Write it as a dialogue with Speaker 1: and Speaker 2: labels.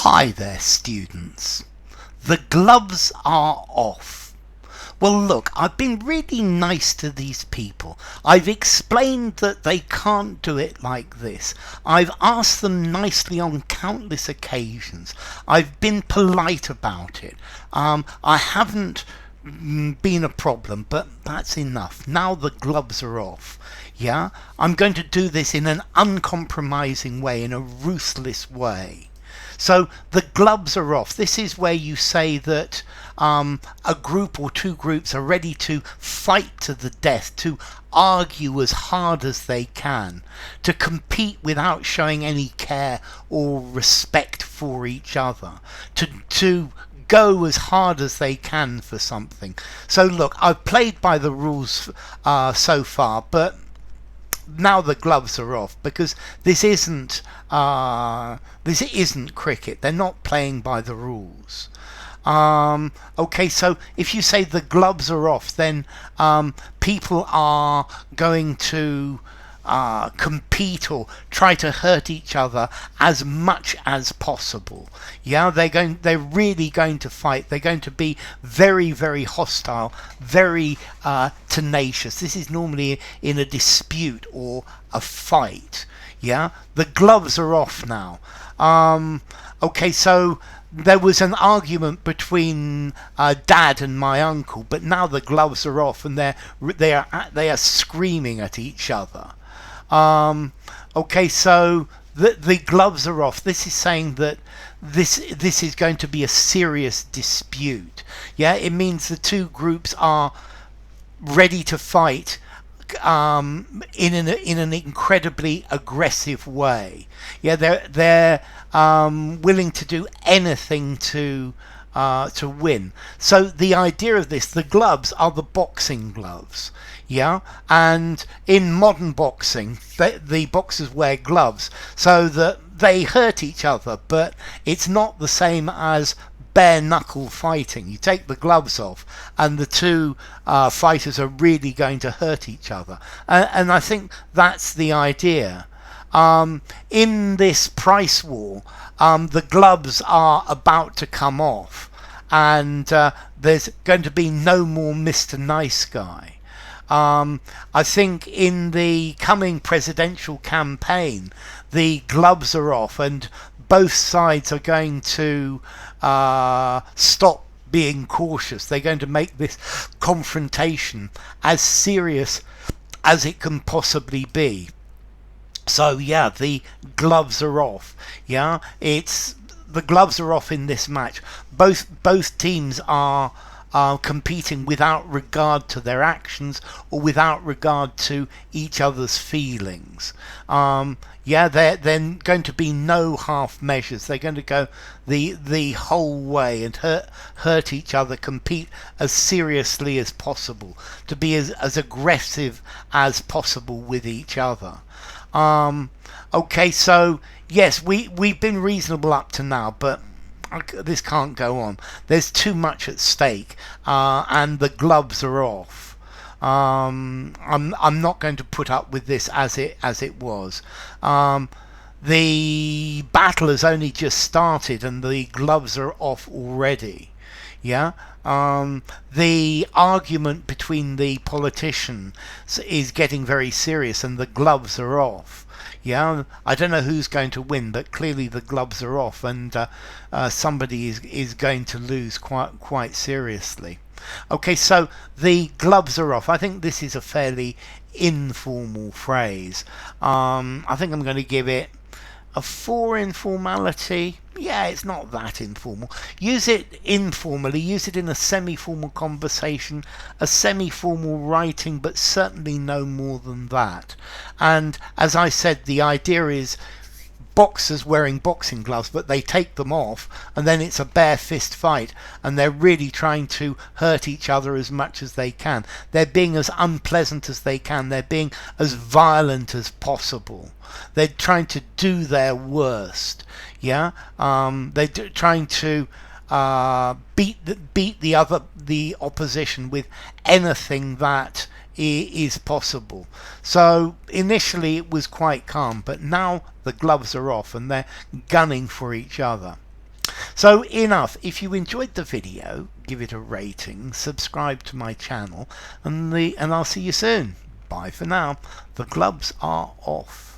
Speaker 1: Hi there, students. The gloves are off. Well, look, I've been really nice to these people. I've explained that they can't do it like this. I've asked them nicely on countless occasions. I've been polite about it. I haven't been a problem, but that's enough. Now the gloves are off. Yeah? I'm going to do this in an uncompromising way, in a ruthless way. So the gloves are off. This is where you say that a group or two groups are ready to fight to the death, to argue as hard as they can, to compete without showing any care or respect for each other, to go as hard as they can for something. So look, I've played by the rules so far, but now the gloves are off, because this isn't cricket. They're not playing by the rules. Okay, so if you say the gloves are off, then people are going to compete or try to hurt each other as much as possible. Yeah, they're really going to fight. They're going to be very, very hostile, very tenacious. This is normally in a dispute or a fight. Yeah, the gloves are off now. Okay, so there was an argument between Dad and my uncle, but now the gloves are off and they are screaming at each other. Okay, so the gloves are off. This is saying that this is going to be a serious dispute. Yeah, it means the two groups are ready to fight in an incredibly aggressive way. Yeah, they're willing to do anything to win. So the idea of this, the gloves are the boxing gloves. Yeah, and in modern boxing, the boxers wear gloves so that they hurt each other, but it's not the same as bare knuckle fighting. You take the gloves off and the two fighters are really going to hurt each other, and I think that's the idea. In this price war, the gloves are about to come off, and there's going to be no more Mr. Nice Guy. I think in the coming presidential campaign, the gloves are off and both sides are going to stop being cautious. They're going to make this confrontation as serious as it can possibly be. So yeah, the gloves are off. Yeah, the gloves are off in this match. Both teams are competing without regard to their actions or without regard to each other's feelings. Yeah, they're going to be no half measures. They're going to go the whole way and hurt each other, compete as seriously as possible, to be as aggressive as possible with each other. Okay, so yes, we've been reasonable up to now, but this can't go on. There's too much at stake, and the gloves are off. I'm not going to put up with this as it was. The battle has only just started, and the gloves are off already. Yeah. The argument between the politicians is getting very serious, and the gloves are off. Yeah, I don't know who's going to win, but clearly the gloves are off, and somebody is going to lose quite seriously. Okay, so the gloves are off. I think this is a fairly informal phrase. I think I'm going to give it a 4 informality. Yeah, it's not that informal. Use it informally, use it in a semi-formal conversation, a semi-formal writing, but certainly no more than that. And as I said, the idea is boxers wearing boxing gloves, but they take them off and then it's a bare fist fight, and they're really trying to hurt each other as much as they can. They're being as unpleasant as they can. They're being as violent as possible. They're trying to do their worst. Yeah, they're trying to beat the opposition with anything that is possible. So initially it was quite calm, but now the gloves are off and they're gunning for each other. So enough. If you enjoyed the video, give it a rating, subscribe to my channel, and I'll see you soon. Bye for now. The gloves are off.